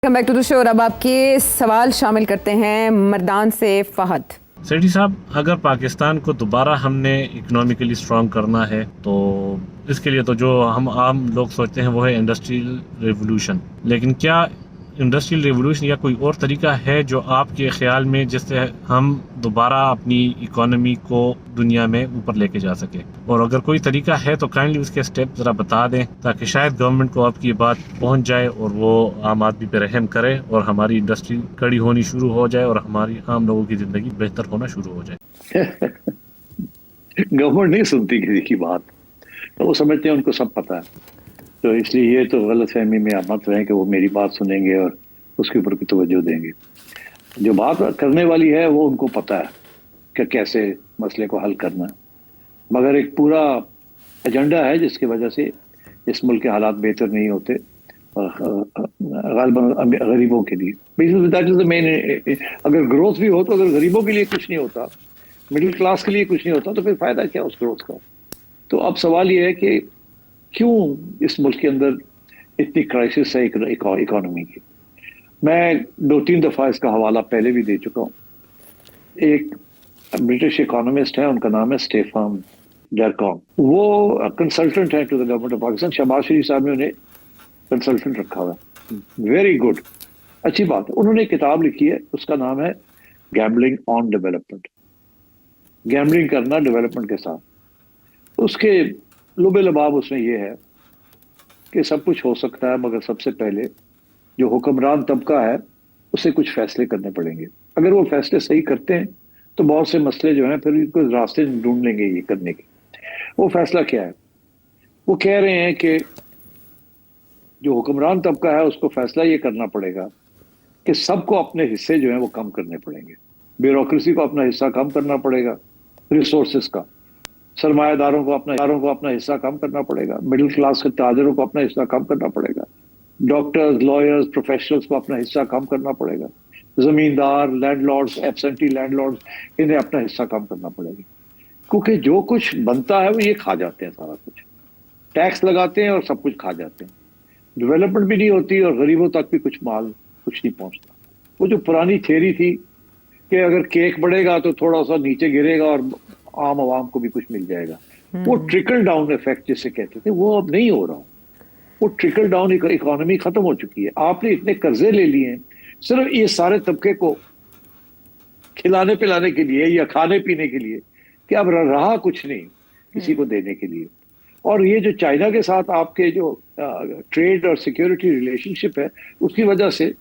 Welcome back to the شو۔ اور اب آپ کے سوال شامل کرتے ہیں مردان سے فہد۔ سیٹھی صاحب، اگر پاکستان کو دوبارہ ہم نے اکنامکلی اسٹرانگ کرنا ہے تو اس کے لیے تو جو ہم عام لوگ سوچتے ہیں وہ ہے انڈسٹریل ریولوشن، لیکن کیا انڈسٹریل ریولوشن یا کوئی اور طریقہ ہے جو آپ کے خیال میں جس سے ہم دوبارہ اپنی اکانومی کو دنیا میں اوپر لے کے جا سکیں؟ اور اگر کوئی طریقہ ہے تو کائنڈلی اس کے اسٹیپ ذرا بتا دیں تاکہ شاید گورنمنٹ کو آپ کی بات پہنچ جائے اور وہ عام آدمی پہ رحم کرے اور ہماری انڈسٹری کڑی ہونی شروع ہو جائے اور ہماری عام لوگوں کی زندگی بہتر ہونا شروع ہو جائے۔ گورنمنٹ نہیں سنتی کسی کی بات، تو وہ سمجھتے ہیں ان کو سب پتہ ہے، تو اس لیے یہ تو غلط فہمی میں آپ مت رہیں کہ وہ میری بات سنیں گے اور اس کے اوپر بھی توجہ دیں گے۔ جو بات کرنے والی ہے وہ ان کو پتہ ہے کہ کیسے مسئلے کو حل کرنا ہے، مگر ایک پورا ایجنڈا ہے جس کی وجہ سے اس ملک کے حالات بہتر نہیں ہوتے غالباً غریبوں کے لیے۔ اگر گروتھ بھی ہو تو اگر غریبوں کے لیے کچھ نہیں ہوتا، مڈل کلاس کے لیے کچھ نہیں ہوتا، تو پھر فائدہ کیا اس گروتھ کا؟ تو اب سوال یہ ہے کہ کیوں اس ملک کے اندر اتنی کرائسس ہے اکانومی کی۔ میں 2-3 دفعہ اس کا حوالہ پہلے بھی دے چکا ہوں۔ ایک برٹش اکانومسٹ ہے، ان کا نام ہے اسٹیفن ڈرکون، وہ کنسلٹنٹ ہے to the government of Pakistan. Shehbaz Sharif صاحب نے انہیں کنسلٹنٹ رکھا ہوا ہے، ویری گڈ، اچھی بات ہے۔ انہوں نے ایک کتاب لکھی ہے، اس کا نام ہے گیمبلنگ آن ڈیولپمنٹ، گیمبلنگ کرنا ڈیولپمنٹ کے ساتھ۔ اس کے لب لباب اس میں یہ ہے کہ سب کچھ ہو سکتا ہے، مگر سب سے پہلے جو حکمران طبقہ ہے اسے کچھ فیصلے کرنے پڑیں گے۔ اگر وہ فیصلے صحیح کرتے ہیں تو بہت سے مسئلے جو ہیں پھر ان کو راستے ڈھونڈ لیں گے یہ کرنے کے۔ وہ فیصلہ کیا ہے؟ وہ کہہ رہے ہیں کہ جو حکمران طبقہ ہے اس کو فیصلہ یہ کرنا پڑے گا کہ سب کو اپنے حصے جو ہیں وہ کم کرنے پڑیں گے۔ بیوروکریسی کو اپنا حصہ کم کرنا پڑے گا، ریسورسز کا، سرمایہ داروں کو اپنا حصہ کم کرنا پڑے گا، مڈل کلاس کے تاجروں کو اپنا حصہ کم کرنا پڑے گا، ڈاکٹرز، لائرز، پروفیشنلز کو اپنا حصہ کم کرنا پڑے گا، زمیندار، لینڈ لارڈز، ایبسنٹی لینڈ لارڈز، انہیں اپنا حصہ کم کرنا پڑے گا، کیونکہ جو کچھ بنتا ہے وہ یہ کھا جاتے ہیں، سارا کچھ ٹیکس لگاتے ہیں اور سب کچھ کھا جاتے ہیں۔ ڈیولپمنٹ بھی نہیں ہوتی اور غریبوں تک بھی کچھ نہیں پہنچتا۔ وہ جو پرانی تھیوری تھی کہ اگر کیک بڑھے گا تو تھوڑا سا نیچے گرے گا اور عام عوام کو بھی کچھ مل جائے گا، وہ ٹرکل ڈاؤن ایفیکٹ جسے کہتے تھے، وہ اب نہیں ہو رہا۔ وہ ٹرکل ڈاؤن اکانومی ختم ہو چکی ہے۔ آپ نے اتنے قرضے لے لیے ہیں صرف یہ سارے طبقے کو کھلانے پلانے کے لیے یا کھانے پینے کے لیے کہ اب رہا کچھ نہیں کسی کو دینے کے لیے۔ اور یہ جو چائنا کے ساتھ آپ کے جو ٹریڈ اور سیکیورٹی ریلیشن شپ ہے، اس کی وجہ سے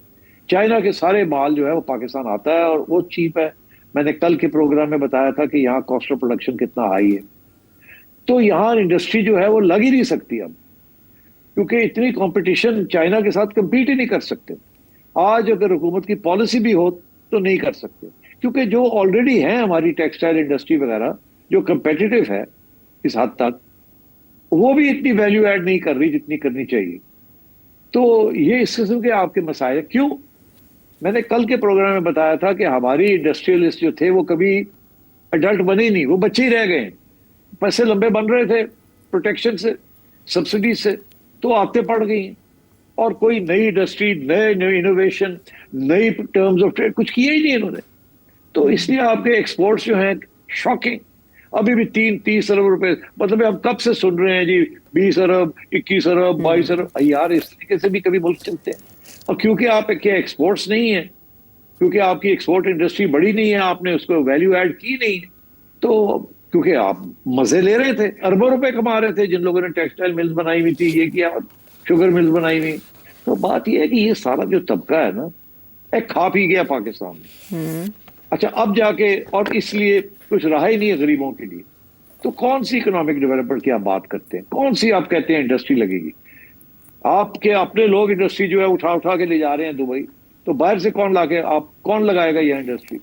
چائنا کے سارے مال جو ہے وہ پاکستان آتا ہے اور وہ چیپ ہے۔ میں نے کل کے پروگرام میں بتایا تھا کہ یہاں کاسٹ آف پروڈکشن کتنا ہائی ہے، تو یہاں انڈسٹری جو ہے وہ لگ ہی نہیں سکتی اب، کیونکہ اتنی کمپٹیشن، چائنا کے ساتھ کمپیٹ ہی نہیں کر سکتے۔ آج اگر حکومت کی پالیسی بھی ہو تو نہیں کر سکتے، کیونکہ جو آلریڈی ہیں ہماری ٹیکسٹائل انڈسٹری وغیرہ جو کمپیٹیٹو ہے اس حد تک، وہ بھی اتنی ویلیو ایڈ نہیں کر رہی جتنی کرنی چاہیے۔ تو یہ اس قسم کے آپ کے مسائل کیوں؟ میں نے کل کے پروگرام میں بتایا تھا کہ ہماری انڈسٹریلسٹ جو تھے وہ کبھی اڈلٹ بنے نہیں، وہ بچے ہی رہ گئے۔ پیسے لمبے بن رہے تھے پروٹیکشن سے، سبسڈی سے، تو آتے پڑ گئی ہیں، اور کوئی نئی انڈسٹری، نئے انوویشن، نئی ٹرمز آف ٹریڈ کچھ کیا ہی نہیں انہوں نے۔ تو اس لیے آپ کے ایکسپورٹس جو ہیں شاکنگ، ابھی بھی 30 ارب روپے، مطلب ہم کب سے سن رہے ہیں جی 20 ارب 21 ارب 22 ارب، یار اس طریقے سے بھی کبھی ملک چلتے ہیں۔ اور کیونکہ آپ کے ایکسپورٹس نہیں ہیں، کیونکہ آپ کی ایکسپورٹ انڈسٹری بڑی نہیں ہے، آپ نے اس کو ویلیو ایڈ کی نہیں، تو کیونکہ آپ مزے لے رہے تھے، اربوں روپے کما رہے تھے جن لوگوں نے ٹیکسٹائل ملز بنائی ہوئی تھی، یہ کیا شوگر ملز بنائی ہوئی۔ تو بات یہ ہے کہ یہ سارا جو طبقہ ہے نا، ایک کھا پی گیا پاکستان میں۔ اچھا اب جا کے، اور اس لیے کچھ رہا ہی نہیں ہے غریبوں کے لیے، تو کون سی اکنامک ڈیولپمنٹ کی آپ بات کرتے ہیں؟ کون سی آپ کہتے ہیں انڈسٹری لگے گی؟ آپ کے اپنے لوگ انڈسٹری جو ہے اٹھا کے لے جا رہے ہیں دبئی، تو باہر سے کون لگائے گا یہ انڈسٹری؟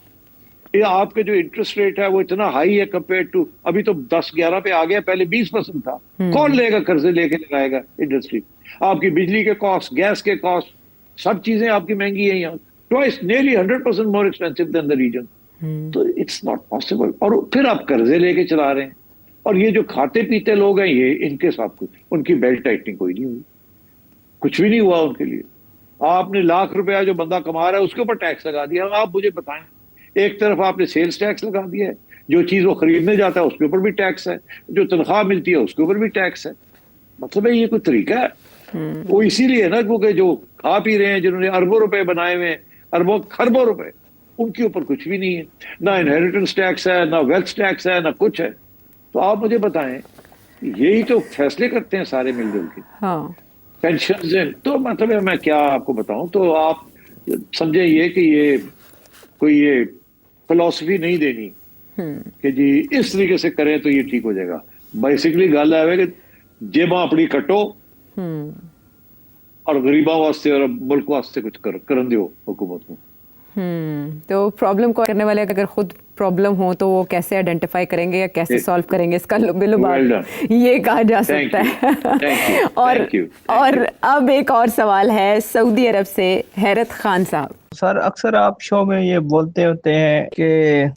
یہ آپ کے جو انٹرسٹ ریٹ ہے وہ اتنا ہائی ہے کمپیئر ٹو، ابھی تو 10-11 پہ آ گیا، پہلے 20% تھا۔ کون لے گا قرضے لے کے لگائے گا انڈسٹری؟ آپ کی بجلی کے کاسٹ، گیس کے کاسٹ، سب چیزیں آپ کی مہنگی ہیں یہاں، twice nearly 100% more expensive than the region. تو اٹس ناٹ پاسبل، اور پھر آپ قرضے لے کے چلا رہے ہیں۔ اور یہ جو کھاتے پیتے لوگ ہیں، یہ ان کے ساتھ کچھ ان کی بیلٹ ٹائٹنگ کوئی نہیں ہوئی، کچھ بھی نہیں ہوا ان کے لیے۔ آپ نے لاکھ روپیہ جو بندہ کما رہا ہے اس کے اوپر ٹیکس لگا دیا. آپ مجھے بتائیں, ایک طرف آپ نے سیلز ٹیکس لگا دیا ہے, جو چیز وہ خریدنے جاتا ہے اس کے اوپر بھی ٹیکس ہے, جو تنخواہ ملتی ہے اس کے اوپر بھی ٹیکس ہے. مطلب ہے یہ کوئی طریقہ ہے؟ وہ اسی لیے نا, کیونکہ جو کھا پی رہے ہیں, جنہوں نے اربوں روپے بنائے ہوئے ہیں, اربوں خربوں روپے, ان کے اوپر کچھ بھی نہیں ہے, نہ انہیریٹنس ٹیکس ہے, نہ ویلتھ ٹیکس ہے, نہ کچھ ہے. تو آپ مجھے بتائیں, یہی تو فیصلے کرتے ہیں سارے مل جل کے, پینشنز ہیں. تو مطلب ہے میں کیا آپ کو بتاؤں. تو آپ سمجھیں یہ کہ یہ کوئی یہ فلسفی نہیں دینی کہ جی اس طریقے سے کریں تو یہ ٹھیک ہو جائے گا. بیسکلی گل ہے کہ جیباں اپنی کٹو اور غریباں واسطے اور ملک واسطے کچھ کرن دیو حکومت کو. تو پرابلم کو کرنے والے اگر خود پرابلم ہو تو وہ کیسے آئیڈینٹیفائی کریں گے یا کیسے سالو کریں گے, اس کا بالباب یہ کہا جا سکتا ہے. اور اب ایک اور سوال ہے سعودی عرب سے, حیرت خان صاحب. سر اکثر آپ شو میں یہ بولتے ہوتے ہیں کہ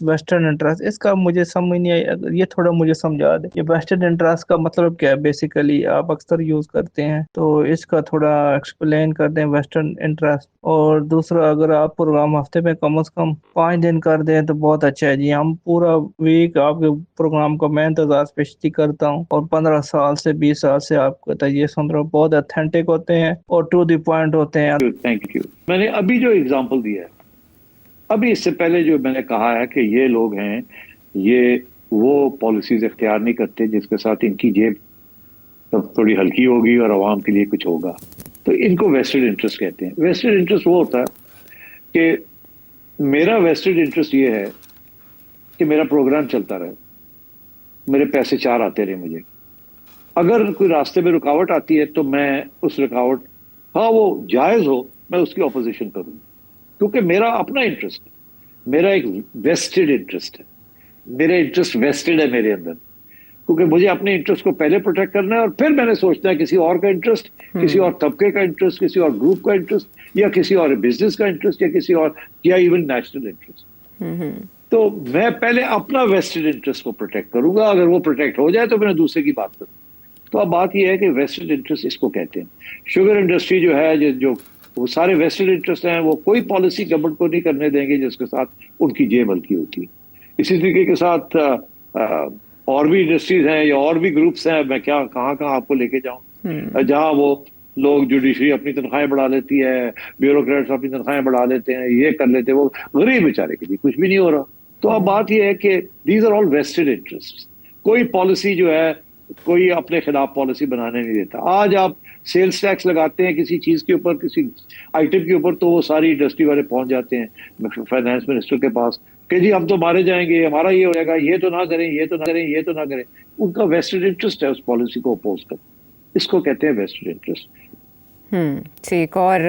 ویسٹرن انٹرسٹ, اس کا مجھے سمجھ نہیں آئی, یہ تھوڑا مجھے سمجھا دیں کہ ویسٹرن انٹرسٹ کا مطلب کیا ہے. بیسیکلی آپ اکثر یوز کرتے ہیں تو اس کا تھوڑا ایکسپلین کر دیں ویسٹرن انٹرسٹ. اور دوسرا, اگر آپ پروگرام ہفتے میں کم از کم 5 دن کر دیں تو بہت اچھا ہے جی. ہم پورا ویک آپ کے پروگرام کو میں انتظار پیشتی کرتا ہوں, اور 15 سال سے 20 سال سے آپ کا یہ سن رہا ہوں, بہت اتھینٹک ہوتے ہیں اور ٹو دی پوائنٹ ہوتے ہیں. Thank you. میں نے ابھی جو اگزامپل دیا ہے, ابھی اس سے پہلے جو میں نے کہا ہے کہ یہ لوگ ہیں, یہ وہ پالیسیز اختیار نہیں کرتے جس کے ساتھ ان کی جیب تھوڑی ہلکی ہوگی اور عوام کے لیے کچھ ہوگا, تو ان کو ویسٹڈ انٹرسٹ کہتے ہیں. ویسٹڈ انٹرسٹ وہ ہوتا ہے کہ میرا ویسٹڈ انٹرسٹ یہ ہے کہ میرا پروگرام چلتا رہے, میرے پیسے 4 آتے رہے مجھے. اگر کوئی راستے میں رکاوٹ آتی ہے تو میں اس رکاوٹ, ہاں وہ جائز ہو, میں اس کی اپوزیشن کروں, کیونکہ میرا اپنا انٹرسٹ ہے, میرا ایک ویسٹڈ انٹرسٹ ہے, میرا انٹرسٹ ویسٹڈ ہے میرے اندر, کیونکہ مجھے اپنے انٹرسٹ کو پہلے پروٹیکٹ کرنا ہے, اور پھر میں نے سوچنا ہے کسی اور کا انٹرسٹ, کسی اور طبقے کا انٹرسٹ, کسی اور گروپ کا انٹرسٹ, یا کسی اور بزنس کا انٹرسٹ, یا کسی اور, یا ایون نیشنل انٹرسٹ. تو میں پہلے اپنا ویسٹڈ انٹرسٹ کو پروٹیکٹ کروں گا, اگر وہ پروٹیکٹ ہو جائے تو میں دوسرے کی بات کروں. تو اب بات یہ ہے کہ ویسٹڈ انٹرسٹ اس کو کہتے ہیں. شوگر انڈسٹری جو ہے, جو وہ سارے ویسٹڈ انٹرسٹ ہیں, وہ کوئی پالیسی گورنمنٹ کو نہیں کرنے دیں گے جس کے ساتھ ان کی جیب ہلکی ہوتی ہے. اسی طریقے کے ساتھ اور بھی انڈسٹریز ہیں یا اور بھی گروپس ہیں, میں کیا کہاں آپ کو لے کے جاؤں, جہاں وہ لوگ جوڈیشری اپنی تنخواہیں بڑھا لیتی ہے, بیوروکریٹس اپنی تنخواہیں بڑھا لیتے ہیں, یہ کر لیتے ہیں, وہ غریب بیچارے کے لیے کچھ بھی نہیں ہو رہا. تو اب بات یہ ہے کہ these are all vested interest. کوئی پالیسی جو ہے, کوئی اپنے خلاف پالیسی بنانے نہیں دیتا. آج آپ سیلز ٹیکس لگاتے ہیں کسی چیز کے اوپر, کسی آئٹم کے اوپر, تو وہ ساری انڈسٹری والے پہنچ جاتے ہیں فائنانس منسٹر کے پاس کہ جی ہم تو مارے جائیں گے, ہمارا یہ ہو جائے گا, یہ تو نہ کریں, یہ تو نہ کریں, یہ تو نہ کریں. ان کا ویسٹڈ انٹرسٹ ہے اس پالیسی کو اپوز کر, اس کو کہتے ہیں ویسٹڈ انٹرسٹ. ٹھیک. اور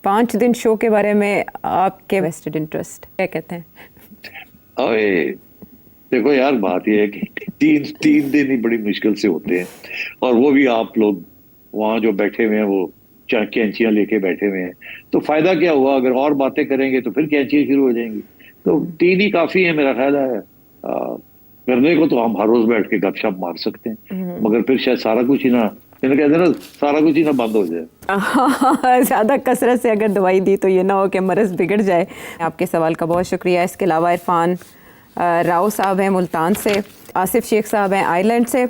5 دن شو کے بارے میں آپ کے ویسٹڈ انٹرسٹ کیا کہتے ہیں؟ دیکھو یار, بات یہ ہے کہ 3 دن ہی بڑی مشکل سے ہوتے ہیں, اور وہ بھی آپ لوگ وہاں جو بیٹھے ہوئے ہیں وہ کینچیاں لے کے بیٹھے ہوئے ہیں, تو فائدہ کیا ہوا؟ اگر اور باتیں کریں گے تو پھر کینچیاں شروع ہو جائیں گی. تو 3 ہی کافی ہیں میرا خیال ہے. کرنے کو تو ہم ہر روز بیٹھ کے گپ شپ مار سکتے ہیں, مگر پھر شاید سارا کچھ ہی نہ, کہتے ہیں نا, سارا کچھ ہی نہ بند ہو جائے. زیادہ کثرت سے اگر دوائی دی تو یہ نہ ہو کہ مرض بگڑ جائے. آپ کے سوال کا بہت شکریہ. اس کے علاوہ عرفان راؤ صاحب ہیں ملتان سے, آصف شیخ صاحب ہیں آئرلینڈ سے,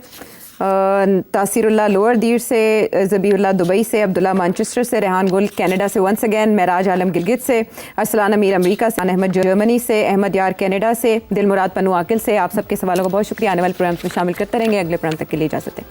تاثیر اللہ لوور دیر سے, ذبیح اللہ دبئی سے, عبداللہ مانچسٹر سے, ریحان گل کینیڈا سے ونس اگین, معراج عالم گلگت سے, ارسلان امیر امریکہ سے, احمد جرمنی سے, احمد یار کینیڈا سے, دل مراد پنو عاقل سے. آپ سب کے سوالوں کا بہت شکریہ. آنے والے پروگرام میں شامل کرتے رہیں گے. اگلے پروگرام تک کے لیے اجازت ہے.